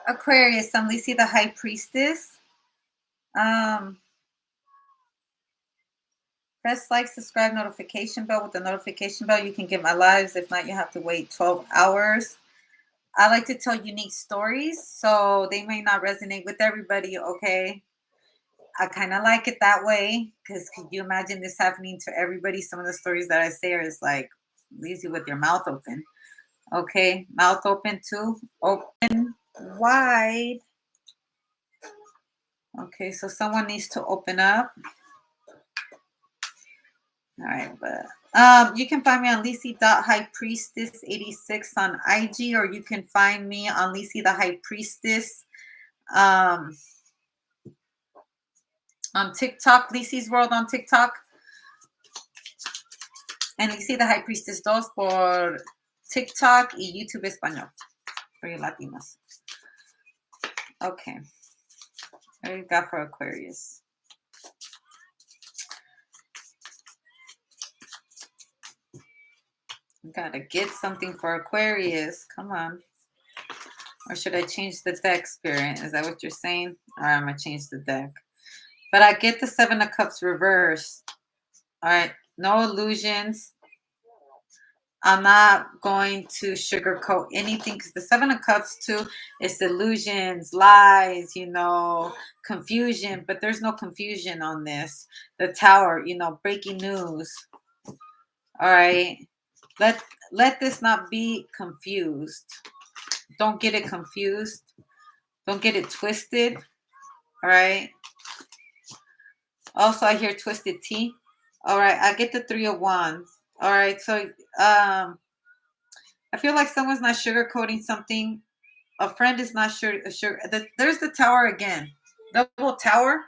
Aquarius, I'm Lisi, the High Priestess. Press like, subscribe, notification bell. With the notification bell, you can get my lives. If not, you have to wait 12 hours. I like to tell unique stories, so they may not resonate with everybody, okay? I kind of like it that way, because could you imagine this happening to everybody? Some of the stories that I say are just like, Lisi with your mouth open. Okay, mouth open too. Open wide. Okay, so someone needs to open up. All right, but you can find me on Lisi.highpriestess86 on IG, or you can find me on Lisi the High Priestess on TikTok, Lisi's World on TikTok, and Lisi the High Priestess 2 por TikTok y YouTube Español for you Latinos. Okay, what do you got for Aquarius? Gotta get something for Aquarius. Come on. Or should I change the deck, Spirit? Is that what you're saying? All right, I'm going to change the deck. But I get the Seven of Cups reversed. All right, no illusions. I'm not going to sugarcoat anything, because the Seven of Cups, too, is illusions, lies, confusion. But there's no confusion on this. The Tower, breaking news. All right. Let this not be confused. Don't get it confused. Don't get it twisted. All right. Also, I hear twisted T. All right. I get the Three of Wands. All right. So I feel like someone's not sugarcoating something. A friend is not sure. There's the Tower again. Double Tower.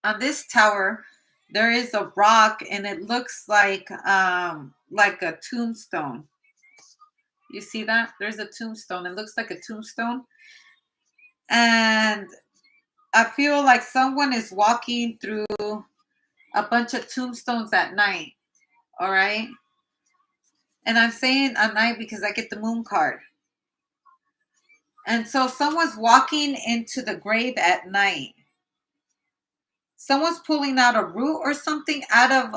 On this tower, there is a rock, and it looks like a tombstone. You see that? There's a tombstone. It looks like a tombstone. And I feel like someone is walking through a bunch of tombstones at night. All right. And I'm saying at night because I get the moon card. And so someone's walking into the grave at night. Someone's pulling out a root or something out of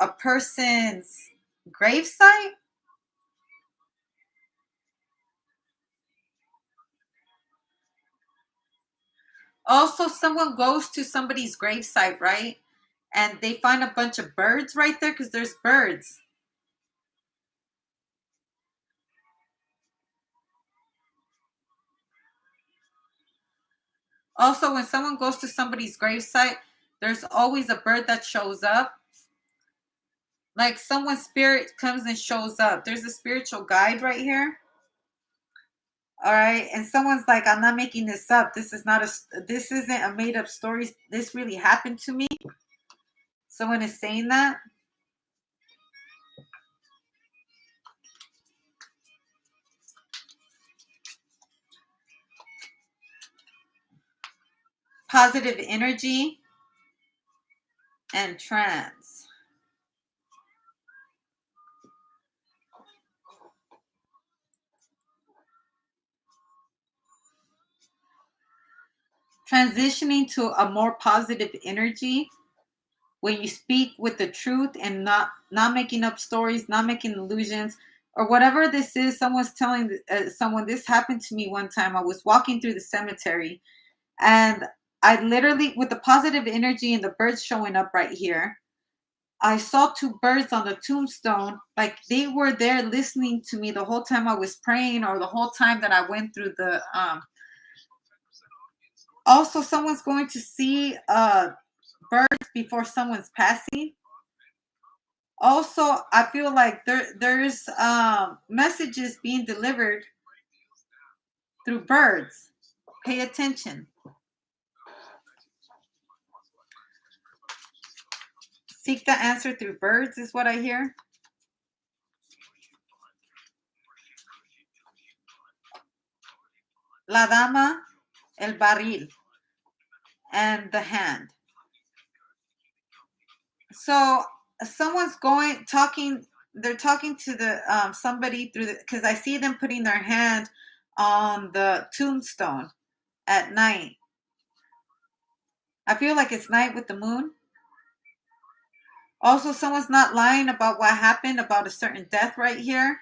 a person's gravesite. Also, someone goes to somebody's gravesite, right? And they find a bunch of birds right there, because there's birds. Also, when someone goes to somebody's gravesite, there's always a bird that shows up. Like someone's spirit comes and shows up. There's a spiritual guide right here. All right. And someone's like, I'm not making this up. This isn't a made up story. This really happened to me. Someone is saying that. Positive energy and trance. Transitioning to a more positive energy when you speak with the truth and not making up stories, not making illusions, or whatever this is. Someone's telling someone, this happened to me one time. I was walking through the cemetery, and I literally, with the positive energy and the birds showing up right here, I saw two birds on the tombstone. Like they were there listening to me the whole time I was praying, or the whole time that I went through the also someone's going to see birds before someone's passing. Also, I feel like there's messages being delivered through birds. Pay attention. Seek the answer through birds is what I hear. La dama, el barril, and the hand. So someone's talking. They're talking to the somebody through the, because I see them putting their hand on the tombstone at night. I feel like it's night with the moon. Also, someone's not lying about what happened about a certain death right here.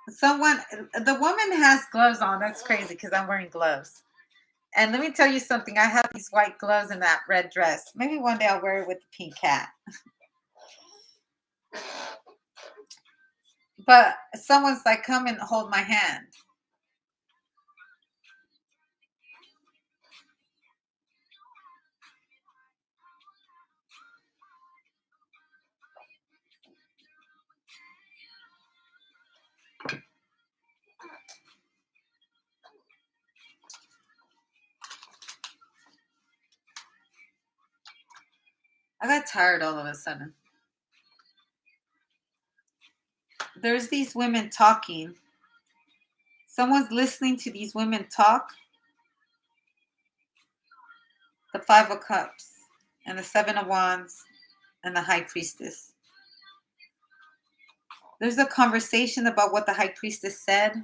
Someone, the woman has gloves on. That's crazy because I'm wearing gloves. And let me tell you something. I have these white gloves and that red dress. Maybe one day I'll wear it with the pink hat. But someone's like, come and hold my hand. I got tired all of a sudden. There's these women talking. Someone's listening to these women talk. The Five of Cups and the Seven of Wands and the High Priestess. There's a conversation about what the High Priestess said,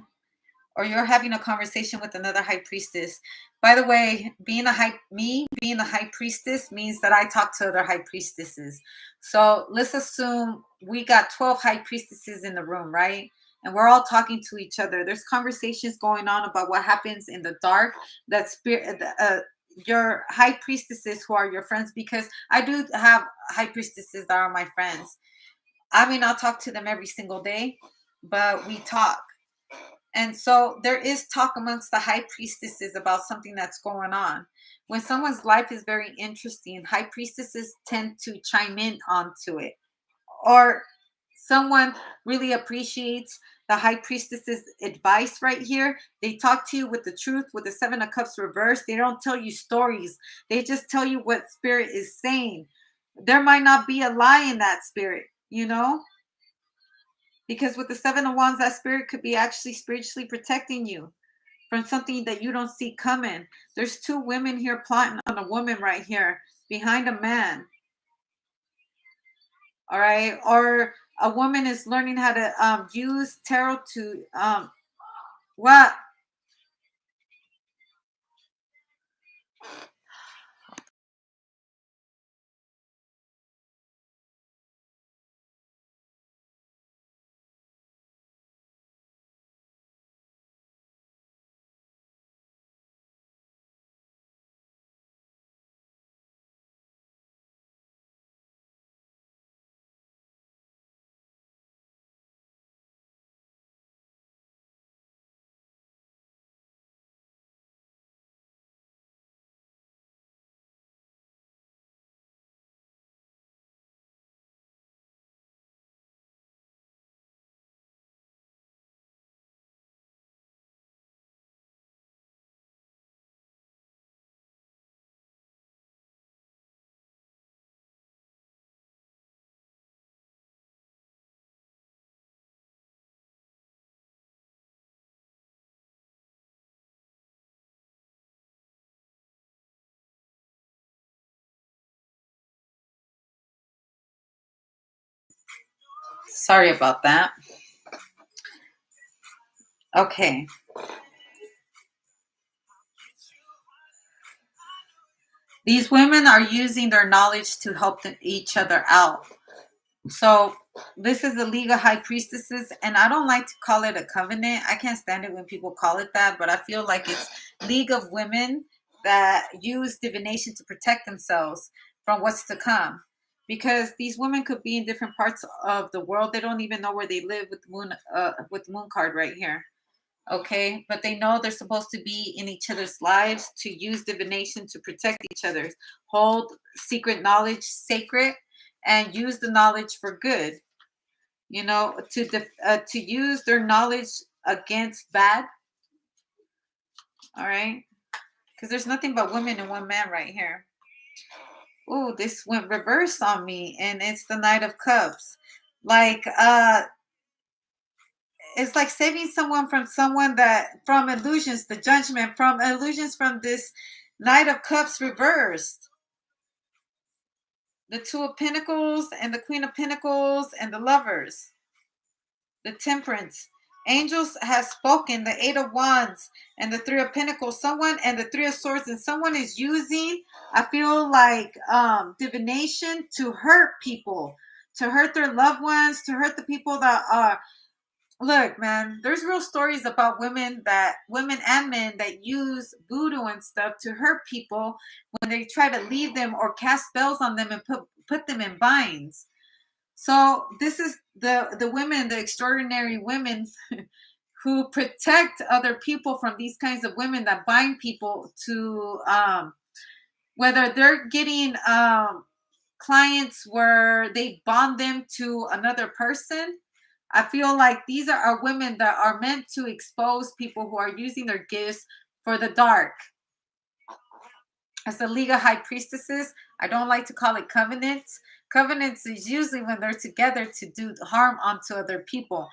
or you're having a conversation with another High Priestess. By the way, being the High Priestess means that I talk to other High Priestesses. So let's assume we got 12 High Priestesses in the room, right? And we're all talking to each other. There's conversations going on about what happens in the dark. That spirit, your High Priestesses who are your friends, because I do have High Priestesses that are my friends. I mean, I'll talk to them every single day, but we talk. And so there is talk amongst the High Priestesses about something that's going on. When someone's life is very interesting, High Priestesses tend to chime in onto it. Or someone really appreciates the High Priestess's advice right here. They talk to you with the truth, with the Seven of Cups reversed. They don't tell you stories. They just tell you what spirit is saying. There might not be a lie in that spirit, you know? Because with the Seven of Wands, that spirit could be actually spiritually protecting you from something that you don't see coming. There's two women here plotting on a woman right here behind a man. All right. Or a woman is learning how to use tarot to what? Sorry about that. Okay. These women are using their knowledge to help each other out. So this is the League of High Priestesses, and I don't like to call it a covenant. I can't stand it when people call it that, but I feel like it's League of Women that use divination to protect themselves from what's to come. Because these women could be in different parts of the world. They don't even know where they live with the moon card right here. Okay, but they know they're supposed to be in each other's lives to use divination to protect each other, hold secret knowledge sacred, and use the knowledge for good. You know, to use their knowledge against bad. All right, because there's nothing but women and one man right here. Oh, this went reverse on me, and it's the Knight of Cups. Like, it's like saving someone that from illusions, the judgment from illusions from this Knight of Cups reversed. the Two of Pentacles and the Queen of Pentacles and the Lovers, the Temperance. Angels have spoken, the Eight of Wands and the Three of Pentacles. Someone, and the Three of Swords, and someone is using, I feel like, divination to hurt people, to hurt their loved ones, to hurt the people that are. Look, man, there's real stories about women and men that use voodoo and stuff to hurt people when they try to leave them or cast spells on them and put them in binds. So this is the women, the extraordinary women who protect other people from these kinds of women that bind people to, whether they're getting clients where they bond them to another person. I feel like these are women that are meant to expose people who are using their gifts for the dark. As the League of High Priestesses, I don't like to call it covenants. Covenants is usually when they're together to do harm onto other people.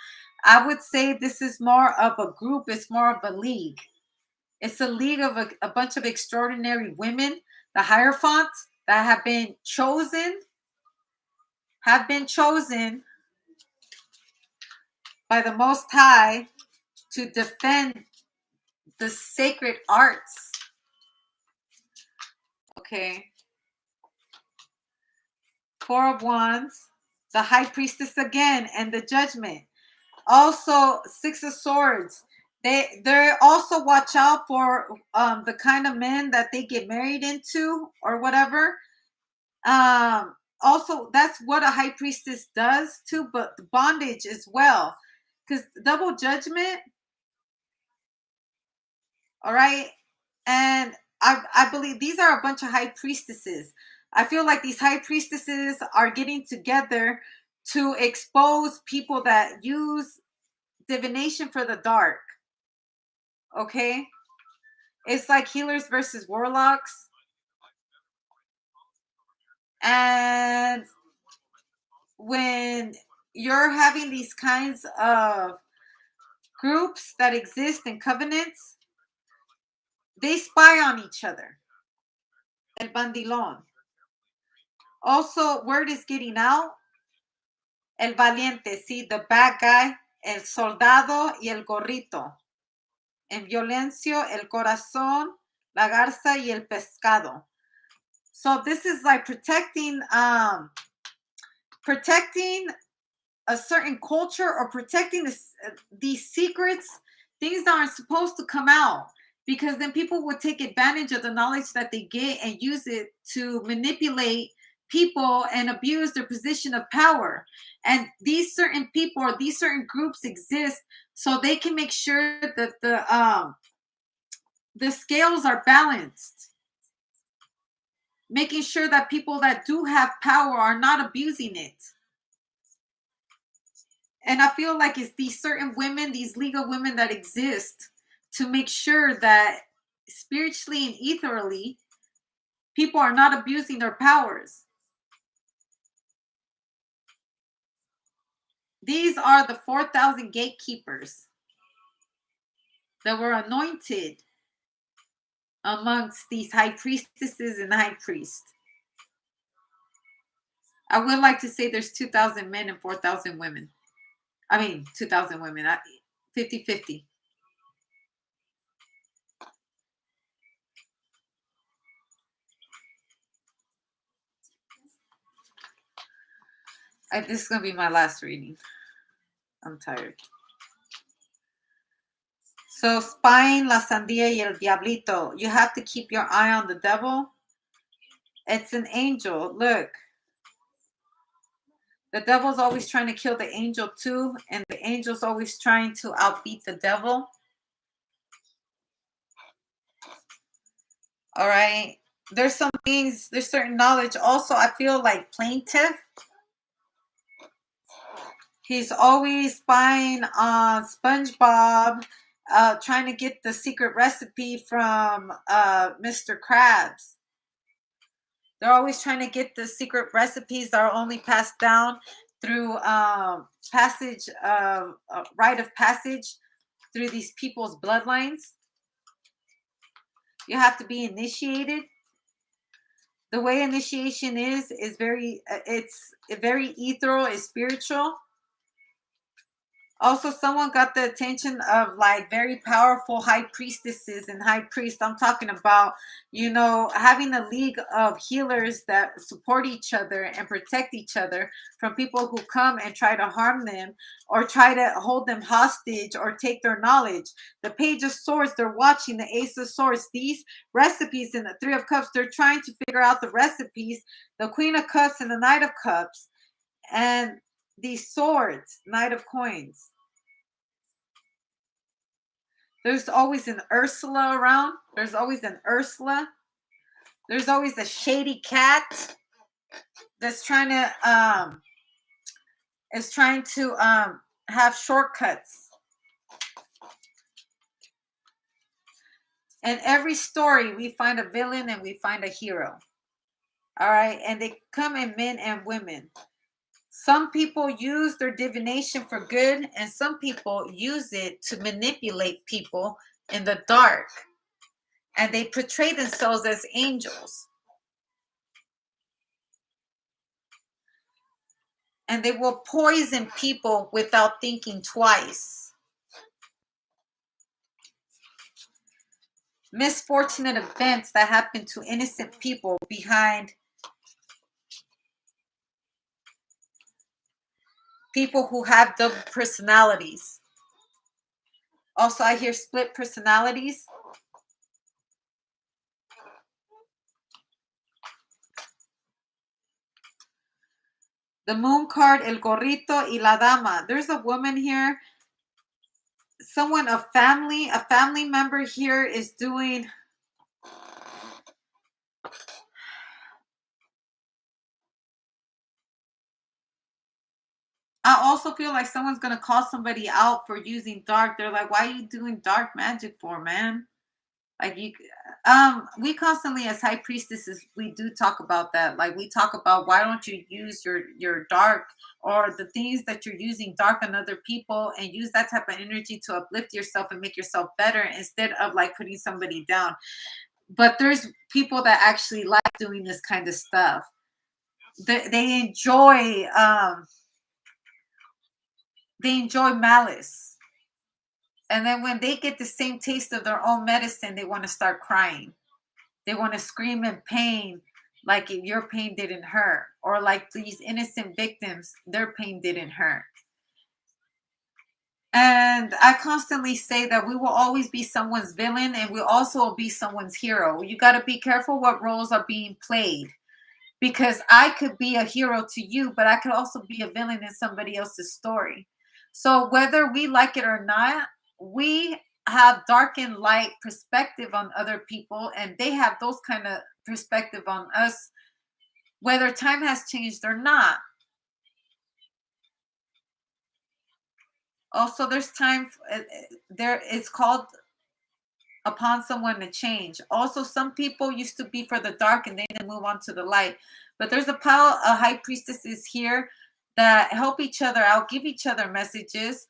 I would say this is more of a group. It's more of a league. It's a league of a bunch of extraordinary women, the Hierophants, that have been chosen by the Most High to defend the sacred arts. Okay. Four of Wands, the High Priestess again, and the Judgment. Also, Six of Swords. They also watch out for the kind of men that they get married into or whatever. Also, that's what a High Priestess does too, but bondage as well. Because double judgment, all right, and I believe these are a bunch of High Priestesses. I feel like these High Priestesses are getting together to expose people that use divination for the dark. Okay? It's like healers versus warlocks. And when you're having these kinds of groups that exist in covenants, they spy on each other. El bandilón. Also, word is getting out. El valiente, sí, the bad guy. El soldado y el gorrito. En violencio, el corazón, la garza y el pescado. So this is like protecting a certain culture, or protecting these secrets, things that aren't supposed to come out, because then people would take advantage of the knowledge that they get and use it to manipulate people and abuse their position of power. And these certain people or these certain groups exist so they can make sure that the scales are balanced, making sure that people that do have power are not abusing it. And I feel like it's these certain women, these legal women that exist to make sure that spiritually and ethereally, people are not abusing their powers. These are the 4,000 gatekeepers that were anointed amongst these high priestesses and high priests. I would like to say there's 2,000 men and 4,000 women. I mean, 2,000 women, 50-50. This is going to be my last reading. I'm tired. So, spying, la sandía y el diablito. You have to keep your eye on the devil. It's an angel. Look. The devil's always trying to kill the angel too. And the angel's always trying to outbeat the devil. All right. There's some things, there's certain knowledge. Also, I feel like plaintiff. He's always spying on SpongeBob, trying to get the secret recipe from Mr. Krabs. They're always trying to get the secret recipes that are only passed down through rite of passage through these people's bloodlines. You have to be initiated. The way initiation is very, it's very ethereal, it's spiritual. Also, someone got the attention of like very powerful high priestesses and high priests. I'm talking about, having a league of healers that support each other and protect each other from people who come and try to harm them or try to hold them hostage or take their knowledge. The Page of Swords, they're watching the Ace of Swords. These recipes in the Three of Cups, they're trying to figure out the recipes. The Queen of Cups and the Knight of Cups. And these swords, Knight of Coins. There's always an Ursula around. There's always an Ursula. There's always a shady cat that's trying to have shortcuts. In every story, we find a villain and we find a hero. All right, and they come in men and women. Some people use their divination for good, and some people use it to manipulate people in the dark. And they portray themselves as angels. And they will poison people without thinking twice. Misfortunate events that happen to innocent people behind people who have double personalities. Also, I hear split personalities. The Moon card, El Gorrito y la Dama. There's a woman here. Someone, a family member here is doing... I also feel like someone's going to call somebody out for using dark. They're like, why are you doing dark magic for, man? Like we constantly as high priestesses, we do talk about that. Like we talk about why don't you use your dark or the things that you're using dark on other people and use that type of energy to uplift yourself and make yourself better instead of like putting somebody down. But there's people that actually like doing this kind of stuff. They enjoy malice. And then when they get the same taste of their own medicine, they want to start crying. They want to scream in pain, like if your pain didn't hurt. Or like these innocent victims, their pain didn't hurt. And I constantly say that we will always be someone's villain and we'll also be someone's hero. You got to be careful what roles are being played. Because I could be a hero to you, but I could also be a villain in somebody else's story. So whether we like it or not, we have dark and light perspective on other people, and they have those kind of perspective on us, whether time has changed or not. Also, there's time there. It's called upon someone to change. Also, some people used to be for the dark and they didn't move on to the light. But there's a pile of high priestesses here that help each other out, give each other messages.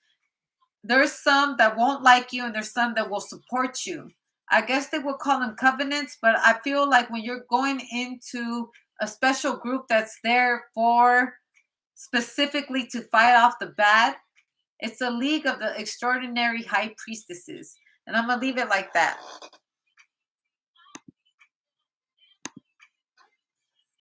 There's some that won't like you and there's some that will support you. I guess they would call them covenants, but I feel like when you're going into a special group that's there for specifically to fight off the bad, it's a league of the extraordinary high priestesses. And I'm going to leave it like that.